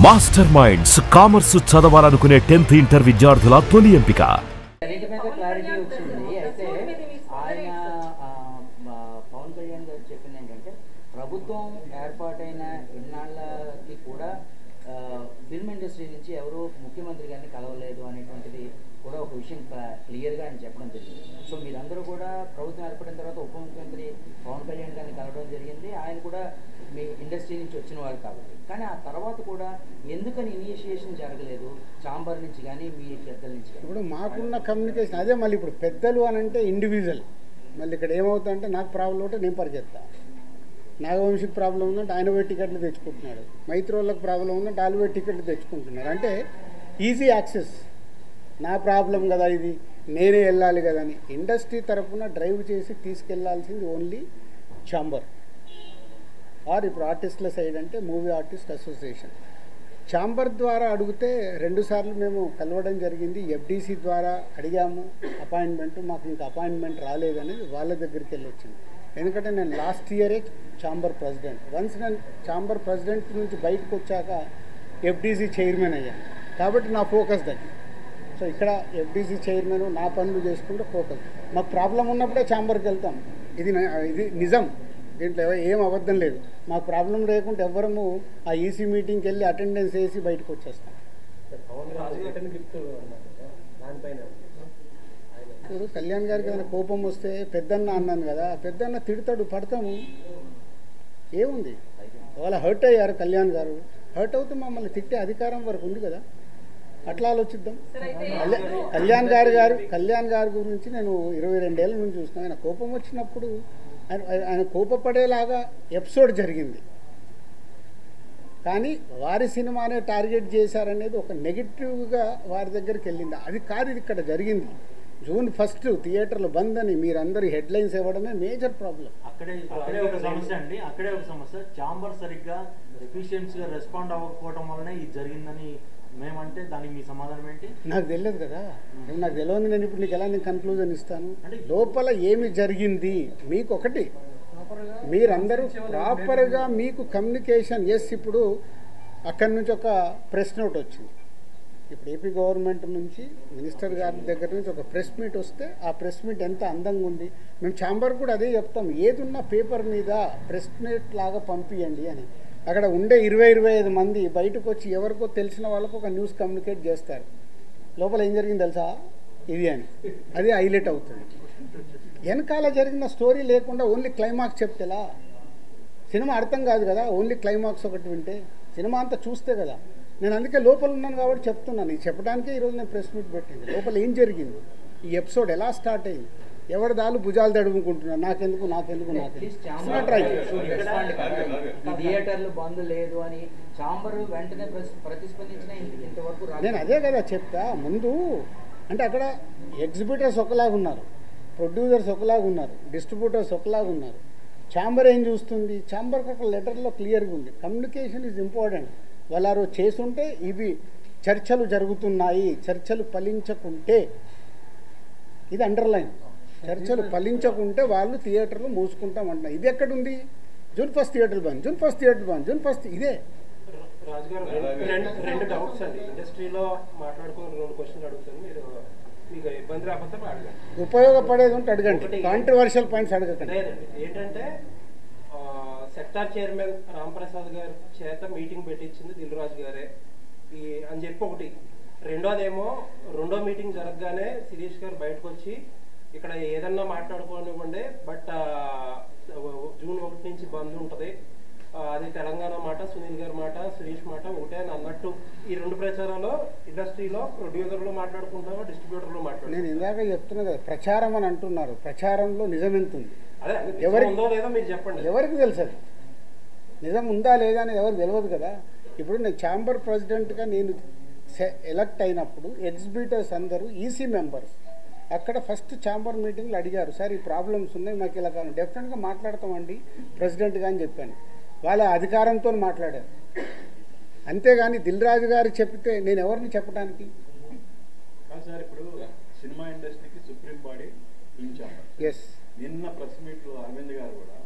Master minds commerce చదవాలనుకునే 10th inter విద్యార్థుల తొలి ఎంపిక. క్లారిటీ వచ్చింది. అయితే ఆయన పవన్ కళ్యాణ్ గారు చెప్పింది ఏంటంటే ప్రభుత్వం ఏర్పాటైన ఇన్నాళ్ళకి కూడా ఫిల్మ్ ఇండస్ట్రీ నుంచి ఎవరు ముఖ్యమంత్రి గారిని కలవలేదు అనేటువంటిది కూడా ఒక విషయం క్లియర్గా ఆయన చెప్పడం జరిగింది. సో మీరందరూ కూడా ప్రభుత్వం ఏర్పడిన తర్వాత ఉప ముఖ్యమంత్రి పవన్ కళ్యాణ్ గారిని కలవడం జరిగింది. ఆయన కూడా మీ ఇండస్ట్రీ నుంచి వచ్చిన వాళ్ళు కాబట్టి, కానీ ఆ తర్వాత కూడా ఎందుకని ఇనిషియేషన్ జరగలేదు చాంబర్ నుంచి కానీ మీ పెద్దల నుంచి? ఇప్పుడు మాకున్న కమ్యూనికేషన్ అదే. మళ్ళీ ఇప్పుడు పెద్దలు అని అంటే ఇండివిజువల్. మళ్ళీ ఇక్కడ ఏమవుతుందంటే నాకు ప్రాబ్లం ఉంటే నేను పరిగెత్తాను, నాగవంశీకి ప్రాబ్లం ఉందంటే ఆయన పోయి టికెట్లు తెచ్చుకుంటున్నాడు, మైత్రోళ్ళకి ప్రాబ్లం ఉందంటే వాళ్ళు పోయి టికెట్లు తెచ్చుకుంటున్నారు. అంటే ఈజీ యాక్సెస్. నా ప్రాబ్లం కదా ఇది, నేనే వెళ్ళాలి కదా అని ఇండస్ట్రీ తరఫున డ్రైవ్ చేసి తీసుకెళ్లాల్సింది ఓన్లీ ఛాంబర్ ఆర్ ఇప్పుడు ఆర్టిస్టుల సైడ్ అంటే మూవీ ఆర్టిస్ట్ అసోసియేషన్. ఛాంబర్ ద్వారా అడిగితే 2 సార్లు మేము కలవడం జరిగింది. ఎఫ్డీసీ ద్వారా అడిగాము అపాయింట్మెంట్, మాకు ఇంకా అపాయింట్మెంట్ రాలేదనేది వాళ్ళ దగ్గరికి వెళ్ళి వచ్చింది. ఎందుకంటే నేను లాస్ట్ ఇయరే ఛాంబర్ ప్రెసిడెంట్. వన్స్ నేను ఛాంబర్ ప్రెసిడెంట్ నుంచి బయటకు వచ్చాక ఎఫ్డీసీ చైర్మన్ అయ్యాను. కాబట్టి నా ఫోకస్ దగ్గర. సో ఇక్కడ ఎఫ్డీసీ చైర్మన్ నా పనులు చేసుకుంటే ఫోకస్. మాకు ప్రాబ్లం ఉన్నప్పుడే ఛాంబర్కి వెళ్తాం. ఇది నిజం, దీంట్లో ఏం అబద్ధం లేదు. మాకు ప్రాబ్లం లేకుంటే ఎవ్వరము ఆ ఈసీ మీటింగ్కి వెళ్ళి అటెండెన్స్ వేసి బయటకు వచ్చేస్తాం. ఇప్పుడు కళ్యాణ్ గారికి ఏదైనా కోపం వస్తే పెద్దన్న అన్నాను కదా, పెద్దన్న తిడతాడు, పడతాము, ఏముంది. వాళ్ళ హర్ట్ అయ్యారు కళ్యాణ్ గారు, హర్ట్ అవుతే మమ్మల్ని తిట్టే అధికారం వరకు ఉంది కదా, అట్లా ఆలోచిద్దాం. కళ్యాణ్ గారి గురించి నేను 22 ఏళ్ళ నుంచి చూస్తున్నాను. ఆయన కోపం వచ్చినప్పుడు ఆయన కోపపడేలాగా ఎపిసోడ్ జరిగింది, కానీ వారి సినిమానే టార్గెట్ చేశారనేది ఒక నెగిటివ్గా వారి దగ్గరికి వెళ్ళింది. అది కాదు ఇది ఇక్కడ జరిగింది. June 1 థియేటర్లు బంద్ అని మీరందరూ హెడ్లైన్స్ ఇవ్వడమే మేజర్ ప్రాబ్లం. అక్కడే ఒక సమస్య అండి. అక్కడే ఒక సమస్య. ఛాంబర్ సరిగ్గా ఎఫిషియెంట్గా రెస్పాండ్ అవ్వకపోవడం వల్లనే ఇది జరిగిందని మేమంటే దానికి మీ సమాధానం ఏంటి? నాకు తెలియదు కదా, నాకు తెలియదు. నేను ఇప్పుడు నీకు ఎలా నేను కన్క్లూజన్ ఇస్తాను? లోపల ఏమి జరిగింది మీకు ఒకటి, మీరందరూ ప్రాపర్గా మీకు కమ్యూనికేషన్. ఎస్, ఇప్పుడు అక్కడి నుంచి ఒక ప్రెస్ నోట్ వచ్చింది. ఇప్పుడు ఏపీ గవర్నమెంట్ నుంచి మినిస్టర్ గారి దగ్గర నుంచి ఒక ప్రెస్ మీట్ వస్తే ఆ ప్రెస్ మీట్ ఎంత అందంగా ఉంది. మేము ఛాంబర్ కూడా అదే చెప్తాం, ఏదున్నా పేపర్ మీద ప్రెస్ మీట్ లాగా పంపించండి అని. అక్కడ ఉండే 20-25 మంది బయటకు వచ్చి ఎవరికో తెలిసిన వాళ్ళకు ఒక న్యూస్ కమ్యూనికేట్ చేస్తారు. లోపల ఏం జరిగింది తెలుసా ఇది అని, అది హైలైట్ అవుతుంది. వెనకాల జరిగిన స్టోరీ లేకుండా ఓన్లీ క్లైమాక్స్ చెప్తేలా సినిమా అర్థం కాదు కదా. ఓన్లీ క్లైమాక్స్ ఒకటి వింటే సినిమా అంతా చూస్తే కదా. నేను అందుకే లోపల ఉన్నాను కాబట్టి చెప్తున్నాను. ఇది చెప్పడానికే ఈరోజు నేను ప్రెస్ మీట్ పెట్టింది. లోపల ఏం జరిగింది, ఈ ఎపిసోడ్ ఎలా స్టార్ట్ అయింది, ఎవరి దాలు భుజాలు తడుముకుంటున్నారు, నాకెందుకు. థియేటర్లు బంద్ లేదు అని చాంబర్ వెంటనే ప్రతిస్పందించిన ఇంతవరకు నేను అదే కదా చెప్తా ముందు. అంటే అక్కడ ఎగ్జిబిటర్స్ ఒకలాగా ఉన్నారు, ప్రొడ్యూసర్స్ ఒకలాగా ఉన్నారు, డిస్ట్రిబ్యూటర్స్ ఒకలాగా ఉన్నారు. ఛాంబర్ ఏం చూస్తుంది, ఛాంబర్కి అక్కడ లెటర్లో క్లియర్గా ఉంది, కమ్యూనికేషన్ ఈజ్ ఇంపార్టెంట్. వాళ్ళు చేసుంటే ఇవి చర్చలు జరుగుతున్నాయి, చర్చలు ఫలించకుంటే ఇది అండర్లైన్, చర్చలు ఫలించకుంటే వాళ్ళు థియేటర్లు మూసుకుంటామంటున్నారు. ఇది ఎక్కడుంది? June 1 థియేటర్లు బంద్, June 1 థియేటర్ బంద్, June 1 ఇదే. రాజుగారు 2 డౌట్స్ అండి. ఇండస్ట్రీలో మాట్లాడుకున్న 2 క్వశ్చన్లు అడుగుతాను, మీరు మీకు ఇబ్బంది రాకపోతే అడగండి. ఉపయోగపడేది ఉంటే అడగండి, కాంట్రవర్షియల్ పాయింట్స్ అడగండి. లేదండి, ఏంటంటే సెక్టార్ చైర్మన్ రాంప్రసాద్ గారి చేత మీటింగ్ పెట్టించింది దిల్ రాజు గారే అని చెప్పి ఒకటి. రెండోదేమో రెండో మీటింగ్ జరగగానే శిరీష్ గారు బయటకు వచ్చి ఇక్కడ ఏదన్నా మాట్లాడుకోనివ్వండి, బట్ June 1 నుంచి బంద్ ఉంటుంది, అది తెలంగాణ మాట, సునీల్ గారి మాట, శిరీష్ మాట ఒకటే అని అన్నట్టు. ఈ 2 ప్రచారాలు ఇండస్ట్రీలో ప్రొడ్యూసర్లు మాట్లాడుకుంటారో డిస్ట్రిబ్యూటర్లు మాట్లాడుతారు. నేను ఇందాక చెప్తున్నా కదా, ప్రచారం అని అంటున్నారు. ప్రచారంలో నిజం ఎంత ఉంది, ఉందో లేదో మీరు చెప్పండి. ఎవరికి తెలుసు అది నిజం ఉందా లేదా అని ఎవరికి తెలియదు కదా. ఇప్పుడు నేను ఛాంబర్ ప్రెసిడెంట్గా నేను ఎలక్ట్ అయినప్పుడు ఎగ్జిబిటర్స్ అందరూ ఈసీ మెంబర్స్ అక్కడ ఫస్ట్ ఛాంబర్ మీటింగ్లో అడిగారు, సార్ ఈ ప్రాబ్లమ్స్ ఉన్నాయి మాకు ఇలా కాదు, డెఫినెట్గా మాట్లాడతామండి ప్రెసిడెంట్గా అని చెప్పాను. వాళ్ళ అధికారంతో మాట్లాడారు. అంతేగాని దిల్ రాజు గారు చెప్తే నేను ఎవరిని చెప్పడానికి? సార్ ఇప్పుడు సినిమా ఇండస్ట్రీకి సుప్రీం బాడీ ఎస్, నిన్న ప్రెస్ మీట్లో అరవింద్ గారు కూడా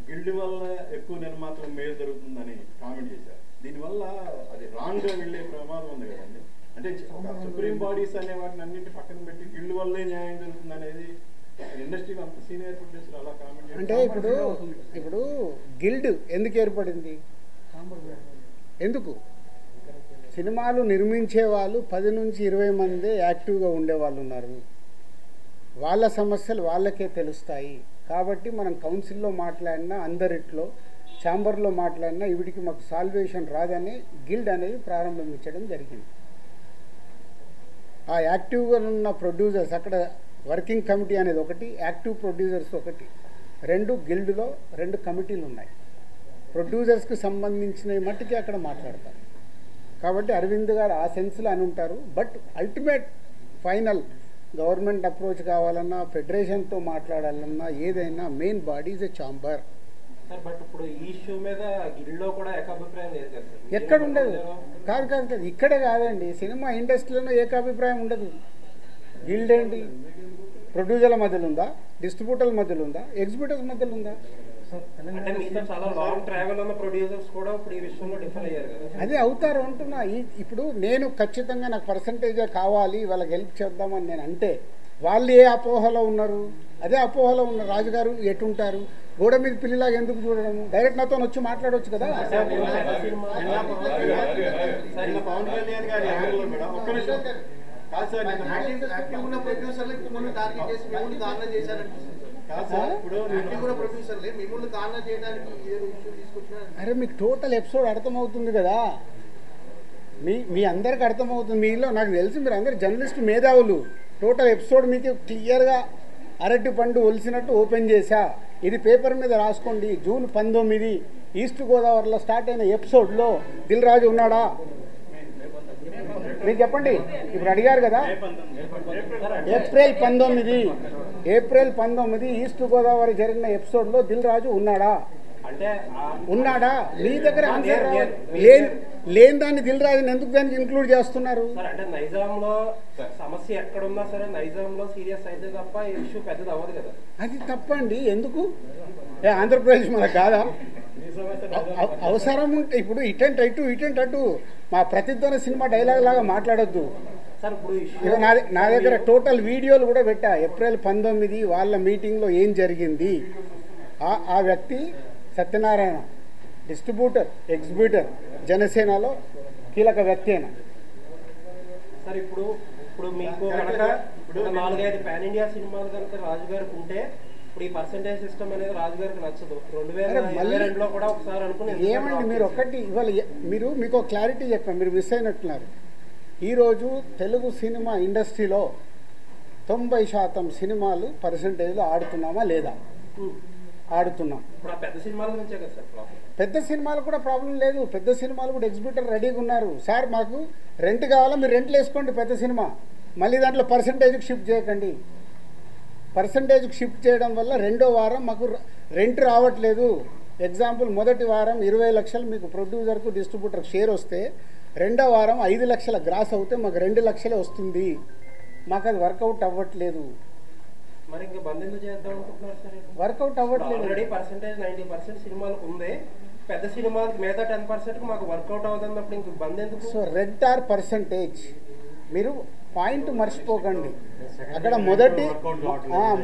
గిల్డ్ వల్ల ఎక్కువ నిర్మాతలకు మేలు జరుగుతుందని కామెంట్ చేశారు. దీనివల్ల అది రాంగ్గా వెళ్ళే ప్రమాదం ఉంది కదండి. అంటే సుప్రీం బాడీస్ అనే వాటిని అన్నింటి పక్కన పెట్టి గిల్డ్ వల్లే న్యాయం జరుగుతుంది అనేది ఇండస్ట్రీలో అంత సీనియర్ ప్రొడ్యూసర్ అలా కామెంట్ అంటే ఇప్పుడు గిల్డ్ ఎందుకు ఏర్పడింది? ఎందుకు? సినిమాలు నిర్మించే వాళ్ళు 10 నుంచి 20 మంది యాక్టివ్గా ఉండేవాళ్ళు ఉన్నారు. వాళ్ళ సమస్యలు వాళ్ళకే తెలుస్తాయి. కాబట్టి మనం కౌన్సిల్లో మాట్లాడినా, అందరిట్లో ఛాంబర్లో మాట్లాడినా వీడికి మాకు సాల్వేషన్ రాదని గిల్డ్ అనేది ప్రారంభించడం జరిగింది. ఆ యాక్టివ్గా ఉన్న ప్రొడ్యూసర్స్, అక్కడ వర్కింగ్ కమిటీ అనేది ఒకటి, యాక్టివ్ ప్రొడ్యూసర్స్ ఒకటి, 2 గిల్డ్లో 2 కమిటీలు ఉన్నాయి. ప్రొడ్యూసర్స్కి సంబంధించిన మట్టుకే అక్కడ మాట్లాడతారు. కాబట్టి అరవింద్ గారు ఆ సెన్స్లో అని ఉంటారు. But ultimate final government approach కావాలన్నా, ఫెడరేషన్తో మాట్లాడాలన్నా, ఏదైనా main body is a chamber. But ఇప్పుడు ఈ ఇష్యూ మీద గిల్డ్లో కూడా ఏకాభిప్రాయం లేదు కదా సార్? ఎక్కడ ఉండదు. కాదు ఇక్కడే కాదండి, సినిమా ఇండస్ట్రీలోనే ఏకాభిప్రాయం ఉండదు. గిల్డ్ ఏంటి? ప్రొడ్యూసర్ల మధ్యలో ఉందా, డిస్ట్రిబ్యూటర్ల మధ్యలో ఉందా, ఎగ్జిబ్యూటర్స్ మధ్యలో ఉందా? అంటే మీతో చాలా లాంగ్ ట్రావెల్ ఉన్న ప్రొడ్యూసర్స్ కూడా ఇప్పుడు ఈ విషయంలో డిఫర్ అయ్యారు కదా. అదే అవుతారు అంటున్నా. ఇప్పుడు నేను ఖచ్చితంగా నాకు పర్సంటేజే కావాలి, వాళ్ళకి హెల్ప్ చేద్దామని నేను అంటే, వాళ్ళు ఏ అపోహలో ఉన్నారు? అదే అపోహలో ఉన్న రాజుగారు ఎటుంటారు? గోడ మీద పిల్లిలాగా ఎందుకు చూడడము? డైరెక్ట్ నాతో వచ్చి మాట్లాడవచ్చు కదా. పవన్ కళ్యాణ్ గారి యాంగిల్లో మేడం ఒక్క నిమిషం కాదు సార్, యాక్టివ్ ఉన్న ప్రొడ్యూసర్లు మిమ్మల్ని టార్గెట్ చేసి మిమ్మల్ని దారుణ చేశారనిపిస్తుంది కాదు సార్. ఇప్పుడు యాక్టివ్ ఉన్న ప్రొడ్యూసర్లే మిమ్మల్ని దారుణ చేయడానికి ఏదో ఇష్యూ తీసుకొచ్చినా. అరే మీకు టోటల్ ఎపిసోడ్ అర్థమవుతుంది కదా, మీ అందరికి అర్థమవుతుంది. మీలో నాకు తెలిసి మీరు అందరు జర్నలిస్ట్ మేధావులు. టోటల్ ఎపిసోడ్ మీకు క్లియర్గా అరటి పండు ఒలిసినట్టు ఓపెన్ చేశా. ఇది పేపర్ మీద రాసుకోండి. జూన్ 19 ఈస్ట్ గోదావరిలో స్టార్ట్ అయిన ఎపిసోడ్లో దిల్ రాజు ఉన్నాడా? మీరు చెప్పండి. ఇప్పుడు అడిగారు కదా, ఏప్రిల్ 19 ఈస్ట్ గోదావరి జరిగిన ఎపిసోడ్లో దిల్ రాజు ఉన్నాడా? ఉన్నాడా? మీ దగ్గర ఆన్సర్ లేని దాన్ని దిల్ రాజుని ఎందుకు దానికి ఇంక్లూడ్ చేస్తున్నారు? అంటే నైజాంలో సమస్య ఎక్కడున్నా సరే నైజాంలో సీరియస్ అయితే తప్ప ఇష్యూ పెద్దది అవ్వదు కదా. అది తప్పండి. ఎందుకు? ఆంధ్రప్రదేశ్ మనకు కాదా? అవసరం ఉంటే ఇప్పుడు ఇటెంట్ అటు మా ప్రతిధ్వని సినిమా డైలాగ్ లాగా మాట్లాడొద్దు సార్. ఇప్పుడు నా దగ్గర టోటల్ వీడియోలు కూడా పెట్టా. ఏప్రిల్ 19 వాళ్ళ మీటింగ్లో ఏం జరిగింది. ఆ వ్యక్తి సత్యనారాయణ, డిస్ట్రిబ్యూటర్, ఎగ్జిబ్యూటర్, జనసేనలో కీలక వ్యక్తి అయినా. సార్ ఇప్పుడు మీకు కనుక 4-5 పాన్ ఇండియా సినిమాలు కనుక రాజుగారికి ఉంటే ఇప్పుడు ఈ పర్సెంటేజ్ సిస్టమ్ అనేది రాజుగారికి నచ్చదు. 2022లో కూడా ఒకసారి అనుకుని ఏమండి మీరు ఒకటి ఇవాళ మీకు క్లారిటీ చెప్పాను, మీరు మిస్ అయినట్టున్నారు. ఈరోజు తెలుగు సినిమా ఇండస్ట్రీలో 90% సినిమాలు పర్సెంటేజ్లో ఆడుతున్నామా లేదా? ఆడుతున్నాం. పెద్ద సినిమాల నుంచే కదా సార్. పెద్ద సినిమాలు కూడా ప్రాబ్లం లేదు. పెద్ద సినిమాలు కూడా ఎగ్జిబ్యూటర్ రెడీగా ఉన్నారు. సార్ మాకు రెంట్ కావాలా, మీరు రెంట్లు వేసుకోండి పెద్ద సినిమా, మళ్ళీ దాంట్లో పర్సంటేజ్కి షిఫ్ట్ చేయకండి. పర్సంటేజ్కి షిఫ్ట్ చేయడం వల్ల రెండో వారం మాకు రెంట్ రావట్లేదు. ఎగ్జాంపుల్, మొదటి వారం 20 లక్షలు మీకు ప్రొడ్యూసర్కు డిస్ట్రిబ్యూటర్కి షేర్ వస్తే, రెండో వారం 5 లక్షల గ్రాస్ అవుతే మాకు 2 లక్షలే వస్తుంది. మాకు అది వర్కౌట్ అవ్వట్లేదు. మరి ఇంకా బంద్ ఎందుకు చేద్దాం అనుకుంటున్నారు సార్? వర్కౌట్ అవ్వట్లేదు. ఆల్రెడీ పర్సెంటేజ్ 90% సినిమాలకు ఉంది. పెద్ద సినిమాలకు మిగతా 10% మాకు వర్కౌట్ అవుతున్నప్పుడు ఇంక బంద్ ఎందుకు? సో రెంట్ ఆర్ పర్సంటేజ్, మీరు పాయింట్ మర్చిపోకండి. అక్కడ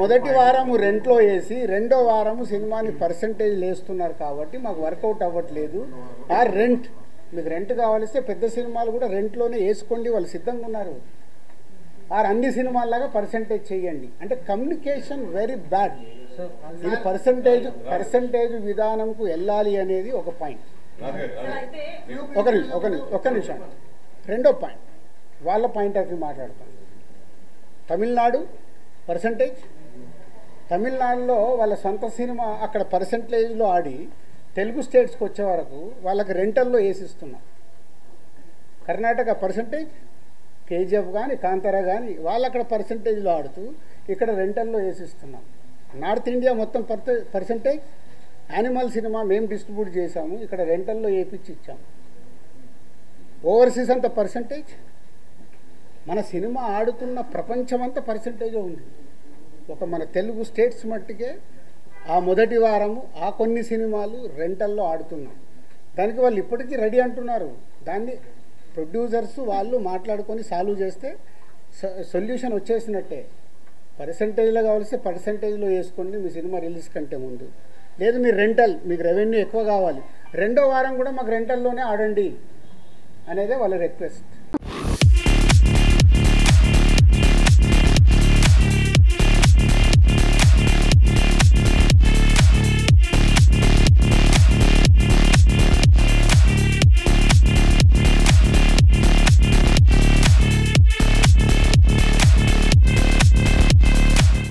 మొదటి వారము రెంట్లో వేసి రెండో వారము సినిమాని పర్సంటేజ్ వేస్తున్నారు కాబట్టి మాకు వర్కౌట్ అవ్వట్లేదు. ఆ రెంట్, మీకు రెంట్ కావాలిస్తే పెద్ద సినిమాలు కూడా రెంట్లోనే వేసుకోండి, వాళ్ళు సిద్ధంగా ఉన్నారు. ఆర్ అన్ని సినిమాల్లాగా పర్సంటేజ్ చేయండి. అంటే కమ్యూనికేషన్ వెరీ బ్యాడ్. ఇది పర్సంటేజ్ విధానంకు వెళ్ళాలి అనేది ఒక పాయింట్. ఒక నిమిషం. రెండో పాయింట్, వాళ్ళ పాయింట్ ఆఫ్ వ్యూ మాట్లాడతాం. తమిళనాడు పర్సంటేజ్, తమిళనాడులో వాళ్ళ సొంత సినిమా అక్కడ పర్సంటేజ్లో ఆడి తెలుగు స్టేట్స్కి వచ్చే వరకు వాళ్ళకి రెంటల్లో వేసిస్తున్నాం. కర్ణాటక పర్సంటేజ్, కేజీఎఫ్ కానీ కాంతారా కానీ వాళ్ళు అక్కడ పర్సంటేజ్లో ఆడుతూ ఇక్కడ రెంటల్లో వేసిస్తున్నాం. నార్త్ ఇండియా మొత్తం పర్సంటేజ్, యానిమల్ సినిమా మేము డిస్ట్రిబ్యూట్ చేశాము, ఇక్కడ రెంటల్లో వేపించి ఇచ్చాము. ఓవర్సీస్ అంతా పర్సంటేజ్. మన సినిమా ఆడుతున్న ప్రపంచమంతా పర్సంటేజ్ ఉంది. ఒక మన తెలుగు స్టేట్స్ మట్టుకే ఆ మొదటి వారము ఆ కొన్ని సినిమాలు రెంటల్లో ఆడుతున్నాం. దానికి వాళ్ళు ఇప్పటికీ రెడీ అంటున్నారు. దాన్ని ప్రొడ్యూసర్స్ వాళ్ళు మాట్లాడుకొని సాల్వ్ చేస్తే సొల్యూషన్ వచ్చేసినట్టే. పర్సంటేజ్లో కావాల్సి పర్సంటేజ్లో వేసుకోండి మీ సినిమా రిలీజ్ కంటే ముందు. లేదు మీరు రెంటల్, మీకు రెవెన్యూ ఎక్కువ కావాలి, 2వ వారం కూడా మాకు రెంటల్లోనే ఆడండి అనేదే వాళ్ళ రిక్వెస్ట్.